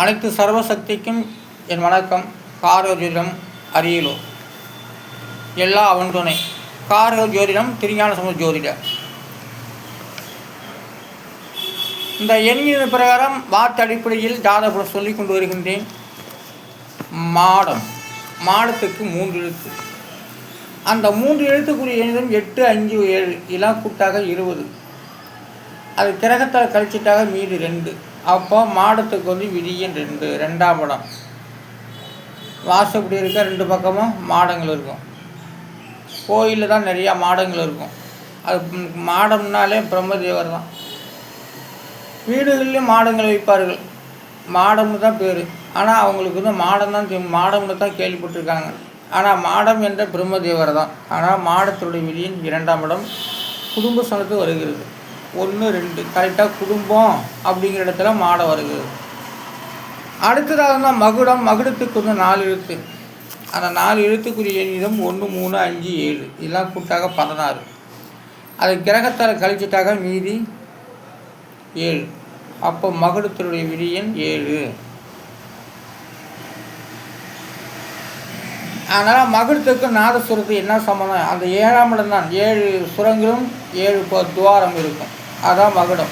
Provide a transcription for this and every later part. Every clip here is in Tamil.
அனைத்து சர்வசக்திக்கும் என் வணக்கம். காரஜோதிடம் அரியலூர். எல்லா அவன் துணை. காரஜோதிடம் திருஞான சம்பந்த ஜோதிடம். இந்த எண்ணின் பிரகாரம் வார்த்தை அடிப்படையில் ஜாதகம் சொல்லிக் கொண்டு வருகின்றேன். மாடத்துக்கு 3 எழுத்து. அந்த 3 எழுத்துக்குரிய எண்ணிலும் 8, 5, 7 இதெல்லாம் கூட்டாக 20. அது கிரகத்தால் கழிச்சிட்டாக மீதி 2. அப்போ மாடத்துக்கு விதியின் 2, 2ஆம் இடம். வாசப்படி இருக்க 2 பக்கமும் மாடங்கள் இருக்கும். கோயிலில் தான் நிறையா மாடங்கள் இருக்கும். அது மாடம்னாலே பிரம்மதேவர் தான். வீடுகள்லேயும் மாடங்கள் வைப்பார்கள். மாடம்னு தான் பேர். ஆனால் அவங்களுக்கு மாடம் தான் மாடம்னு தான் கேள்விப்பட்டிருக்காங்க. ஆனால் மாடம் என்ற பிரம்மதேவர் தான். ஆனால் மாடத்துடைய விதியின் 2ஆம் இடம் குடும்ப ஸ்தானத்து வருகிறது. 1, 2 கரெக்டாக குடும்பம் அப்படிங்கிற இடத்துல மாடம் வருகிறது. அடுத்ததாக தான் மகுடத்துக்கு 4 எழுத்து. அந்த 4 எழுத்துக்குரிய எண்ணிடம் 1, 3, 5, 7 இதெல்லாம் கூட்டாக 16. அது கிரகத்தால் கழிச்சிட்டாக மீதி 7. அப்போ மகுடத்தினுடைய விதியின் 7. அதனால் மகுடத்துக்கு நாதசுரத்துக்கு என்ன சம்பந்தம்? அந்த 7ஆம் இடம் தான். 7 சுரங்களும் 7 துவாரம் இருக்கும். அதான் மகுடம்.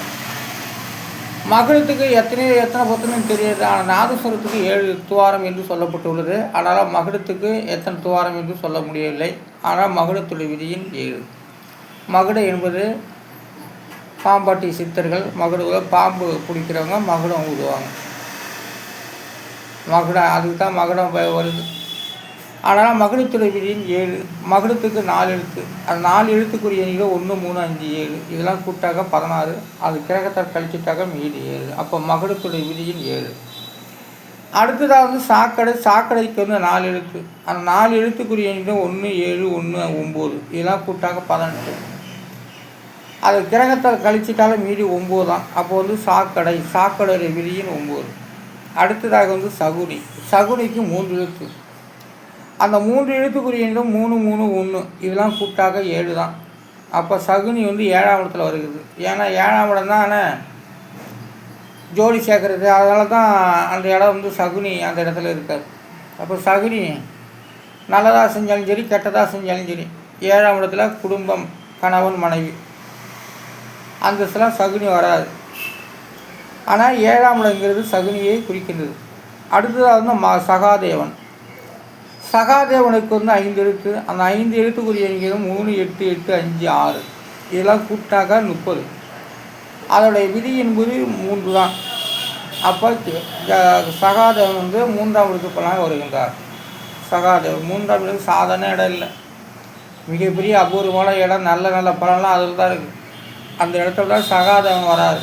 மகுடத்துக்கு எத்தனை பொத்தனும் தெரியாது. ஆனால் நாதஸ்வரத்துக்கு 7 துவாரம் என்று சொல்லப்பட்டுள்ளது. அதனால் மகுடத்துக்கு எத்தனை துவாரம் என்று சொல்ல முடியவில்லை. ஆனால் மகுடத்துடைய விதியின் 7. மகுடம் என்பது பாம்பாட்டி சித்தர்கள் பாம்பு பிடிக்கிறவங்க மகுடம் ஊதுவாங்க. அதுக்கு தான் மகுடம் வருது. அதனால் மகுடத்துடைய விதியின் 7. மகுடத்துக்கு 4 எழுத்து. அந்த 4 எழுத்துக்குரிய எண்ணிகள் 1, 3, 5, 7 இதெல்லாம் கூட்டாக 16. அது கிரகத்தால் கழிச்சிட்டாக மீதி 7. அப்போ மகுடத்துடைய விதியின் 7. அடுத்ததாக சாக்கடைக்கு 4 எழுத்து. அந்த 4 எழுத்துக்குரிய எண்ணிகள் 1, 7, 1, 9 இதெல்லாம் கூட்டாக 18. அது கிரகத்தால் கழிச்சிட்டாலும் மீதி 9 தான். அப்போ சாக்கடையுடைய விதியின் 9. அடுத்ததாக சகுனிக்கு 3 எழுத்து. அந்த 3 எழுத்துக்குரிய எண்ணிலும் 3, 3, 1 இதெல்லாம் கூட்டாக 7 தான். அப்போ சகுனி 7ஆம் இடத்துல வருகிறது. ஏன்னா 7ஆம் இடம் தான் ஜோடி சேர்க்கறது. அதனால தான் அந்த இடம் சகுனி அந்த இடத்துல இருக்காது. அப்போ சகுனி நல்லதாக செஞ்சாலும் சரி கெட்டதாக செஞ்சாலும் சரி 7ஆம் இடத்துல குடும்பம், கணவன், மனைவி அந்த சில சகுனி வராது. ஆனால் 7ஆம் இடங்கிறது சகுனியை குறிக்கின்றது. அடுத்ததாக சகாதேவன். சகாதேவனுக்கு 5 எழுத்து. அந்த 5 எழுத்துக்குரிய எண்ணிக்கையும் 3, 8, 8, 5, 6 இதெல்லாம் கூட்டாக 30. அதோடைய விதி என்பது 3 தான். அப்போ சகாதேவன் 3ஆம் எழுத்துப்பலாக வருகின்றார். சகாதேவன் 3ஆம் இடத்துக்கு சாதாரண இடம் இல்லை. மிகப்பெரிய அபூர்வமான இடம். நல்ல பலன்லாம் அதில் தான் இருக்குது. அந்த இடத்துல தான் சகாதேவன் வராது.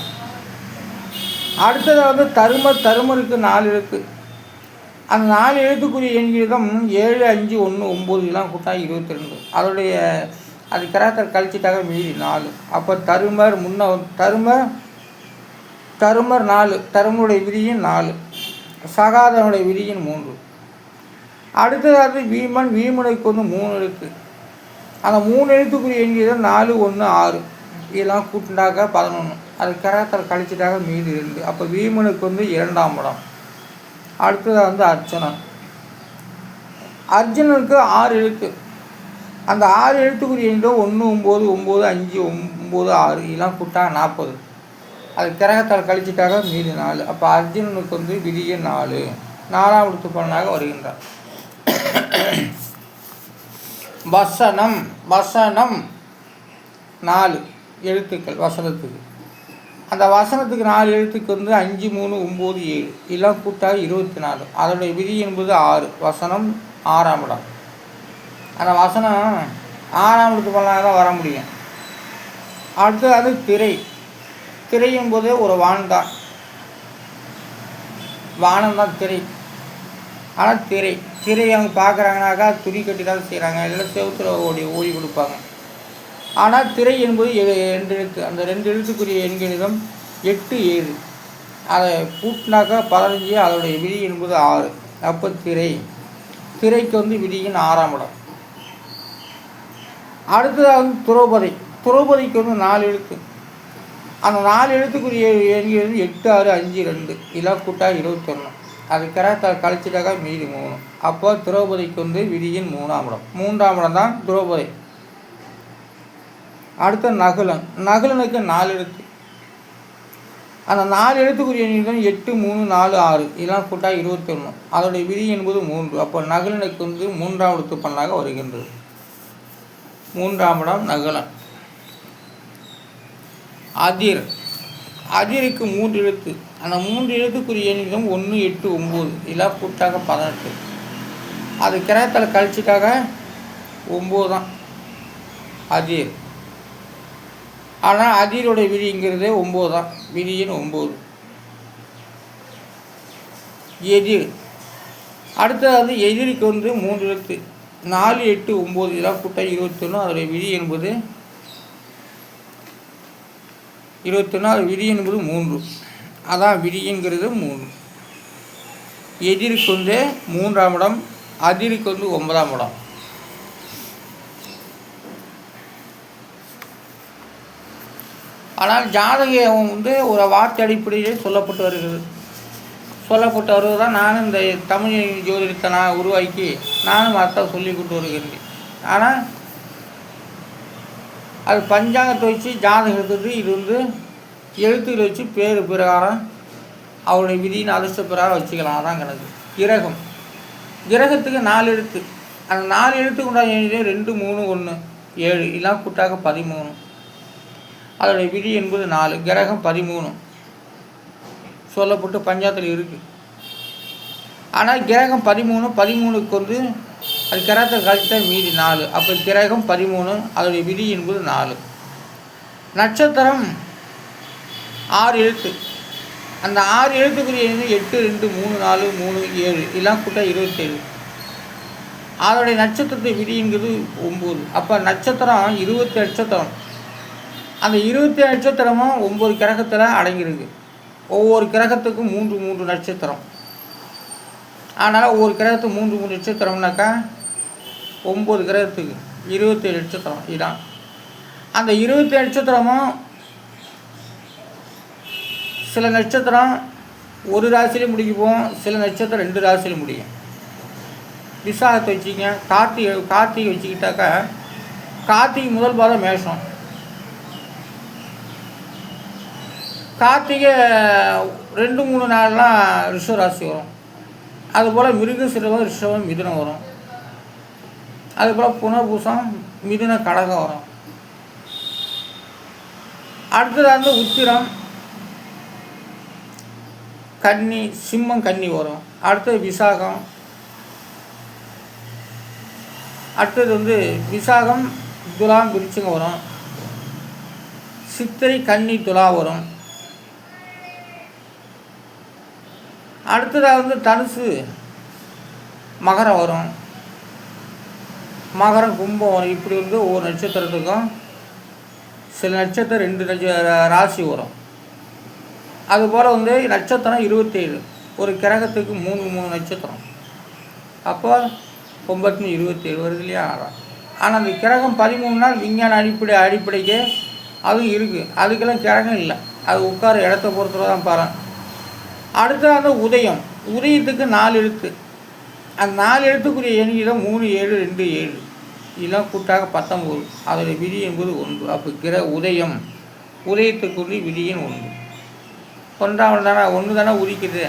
அடுத்தது தருமருக்கு 4 எழுத்து. அந்த 4 எழுத்துக்குரிய எண்ணிடம் 7, 5, 1, 9 இதெல்லாம் கூட்டா 22. அதோடைய அது கிரகத்தை கழிச்சிட்டாக மீதி 4. அப்போ தருமர் 4. தருமருடைய விதியின் 4. சகாதனுடைய விதியின் 3. அடுத்ததாக வீமனுக்கு 3 எழுத்து. அந்த 3 எழுத்துக்குரிய எண்ணிடம் 4, 1, 6 இதெல்லாம் கூட்டினாக 11. அது கிரகத்தில் கழிச்சிட்டாக மீதி 2. அப்போ வீமனுக்கு 2ஆம் இடம். அடுத்ததாக அர்ஜுனனுக்கு 6 எழுத்து. அந்த 6 எழுத்துக்குரிய எண்ணிடம் 1, 9, 9, 5, 9, 6 இதெல்லாம் கூட்டாக 40. அது கிரகத்தால் கழிச்சிட்டாக மீதி 4. அப்போ அர்ஜுனனுக்கு விதியின் 4. 4ஆம் எழுத்து பலனாக வருகின்றார். வசனம் 4 எழுத்துக்கள் வசனத்துக்கு. அந்த வசனத்துக்கு 4 எழுத்துக்கு 5, 3, 9, 7 இதெல்லாம் கூட்டாக 24. அதனுடைய விதி என்பது 6. வசனம் 6ஆம் இடம். அந்த வசனம் 6ஆம் இடத்து பலனாக தான் வர முடியும். அடுத்தது திரை என்பது ஒரு வானம் தான் திரை. ஆனால் திரை அவங்க பார்க்குறாங்கனாக்கா துணி கட்டி தான் செய்கிறாங்க. இல்லை செவுத்துல ஓடி கொடுப்பாங்க. ஆனால் திரை என்பது 2 எழுத்து. அந்த 2 எழுத்துக்குரிய எண்களிடம் 8, 7 அதை கூட்டினாக்கா 15. அதோடைய விதி என்பது 6. அப்போ திரைக்கு விதியின் 6ஆம் இடம். அடுத்ததாக திரௌபதிக்கு 4 எழுத்து. அந்த 4 எழுத்துக்குரிய எண்கள் 8, 6, 5, 2 இதெல்லாம் கூட்டா 21. அது கிரகத்தால் கழிச்சிட்டாக்கா மீதி 3. அப்போ திரௌபதிக்கு வந்து விதியின் 3ஆம் இடம். 3ஆம் இடம் தான் திரௌபதி. அடுத்த நகுலன். நகுலனுக்கு 4 எழுத்து. அந்த 4 எழுத்துக்குரிய எண்கள் 8, 3, 4, 6 இதெல்லாம் கூட்டா 21. அதோடைய விதி என்பது 3. அப்போ நகுலனுக்கு வந்து 3ஆம் எழுத்து பண்ணாக வருகின்றது. 3ஆம் இடம் நகுலன். அதிர். அதிருக்கு 3 எழுத்து. அந்த 3 எழுத்துக்குரிய எண்ணிலும் 1, 8, 9 இதெல்லாம் கூட்டாக 18. அது கிரகத்தில் கழிச்சிட்டாக 9 தான் அதிர். ஆனால் அதிரோட விதிங்கிறது 9 தான். விதியின் 9. எதிர். அடுத்தது வந்து எதிரிக்கு வந்து 3 எழுத்து. 4, 8, 9 இதெல்லாம் கூட்டா 21. அதோடைய விதி என்பது 21. அது விதி என்பது 3. அதான் விதிங்கிறது 3. எதிருக்கு வந்து 3ஆம் இடம், அதிருக்கு வந்து 9ஆம் இடம். ஆனால் ஜாதகம் வந்து ஒரு வார்த்தை அடிப்படையிலே சொல்லப்பட்டு வருகிறது. சொல்லப்பட்டு வருவது தான் நானும் இந்த தமிழ் ஜோதிடத்தை நான் உருவாக்கி நானும் அதை சொல்லி கொண்டு வருகிறேன். ஆனால் அது பஞ்சாங்கத்தை வச்சு ஜாதகத்துக்கு இது வந்து எழுத்துக்களை வச்சு பேர் பிரகாரம் அவருடைய விதியின் அதிர்ஷ்ட பிரகாரம் வச்சுக்கலாம். அதான் கணக்கு. கிரகம். கிரகத்துக்கு 4 எழுத்து. அந்த 4 எழுத்துக்கு உண்டான 2, 3, 1, 7 இதெல்லாம் கூட்டாக 13. அதோடைய விதி என்பது 4. கிரகம் 13 சொல்லப்பட்டு பஞ்சாயத்தில் இருக்குது. ஆனால் கிரகம் 13க்கு வந்து அது கிரகத்தை கழித்தா மீதி 4. அப்போ கிரகம் 13 அதோடைய விதி என்பது 4. நட்சத்திரம் 6 எழுத்து. அந்த 6 எழுத்துக்குரிய 8, 2, 3, 4, 3, 7 இதெல்லாம் கூட்டா 27. அதோடைய நட்சத்திரத்தை விதிங்கிறது 9. அப்போ நட்சத்திரம் 20 நட்சத்திரம். அந்த 20 நட்சத்திரமும் 9 கிரகத்தில் அடங்கியிருக்கு. ஒவ்வொரு கிரகத்துக்கும் 3 நட்சத்திரம். அதனால் ஒவ்வொரு கிரகத்துக்கு 3 நட்சத்திரம்னாக்கா 9 கிரகத்துக்கு 27 நட்சத்திரம். இதுதான் அந்த 27 நட்சத்திரமும். சில நட்சத்திரம் ஒரு ராசியிலே முடிக்கும், சில நட்சத்திரம் 2 ராசியில் முடியும். விசாகத்தை வச்சுக்கிங்க. கார்த்திகை வச்சுக்கிட்டாக்கா கார்த்திகை முதல் பாதம் மேஷம், கார்த்திகை 2, 3 நாள்லாம் ரிஷபராசி வரும். அதுபோல் மிருகசீரிடம் ரிஷபம் மிதுனம் வரும். அதுபோல் புனர்பூசம் மிதுன கடகம் வரும். அடுத்தது வந்து உத்திரம் கன்னி சிம்மம் கன்னி வரும். அடுத்தது விசாகம். அடுத்தது வந்து விசாகம் துலாம் விருச்சிகம் வரும். சித்திரை கன்னி துலா வரும். அடுத்ததாக வந்து தனுசு மகரம் வரும். மகரம் கும்பம் வரும். இப்படி வந்து ஒவ்வொரு நட்சத்திரத்துக்கும் சில நட்சத்திரம் 2 ராசி வரும். அதுபோல் வந்து நட்சத்திரம் 27. ஒரு கிரகத்துக்கு 3 நட்சத்திரம். அப்போ 9, 27 வருது இல்லையா? ஆனால் அந்த கிரகம் 13 நாள் விஞ்ஞான அடிப்படைக்கு அதுவும் இருக்குது. அதுக்கெல்லாம் கிரகம் இல்லை. அது உட்கார இடத்த பொறுத்தவரை தான் பாருங்க. அடுத்த அந்த உதயம். உதயத்துக்கு 4 எழுத்து. அந்த 4 எழுத்துக்குரிய எண்ணிக்கையில் 3, 7, 2, 7 இதெல்லாம் கூட்டாக 19. அதோடைய விதி என்பது 1. அப்போ உதயம் உதயத்துக்குரிய விதியின் 1. 1ஆம் இடம் தானே 1 தானே உதிக்குது.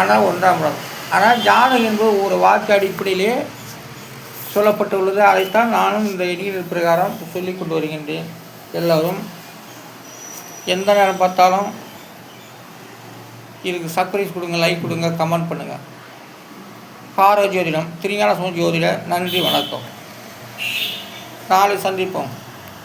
ஆனால் 1ஆம் இடம். ஆனால் ஜாதகம் என்பது ஒரு வாக்கு அடிப்படையிலே சொல்லப்பட்டுள்ளது. அதைத்தான் நானும் இந்த எண்ணிக்கை பிரகாரம் சொல்லி கொண்டு வருகின்றேன். எல்லோரும் எந்த நேரம் பார்த்தாலும் இதுக்கு சப்ஸ்கிரைப் கொடுங்க, லைக் கொடுங்க, கமெண்ட் பண்ணுங்கள். கார ஜோதிடம் திருஞான சம்பந்த ஜோதிட. நன்றி, வணக்கம். நாளை சந்திப்போம்.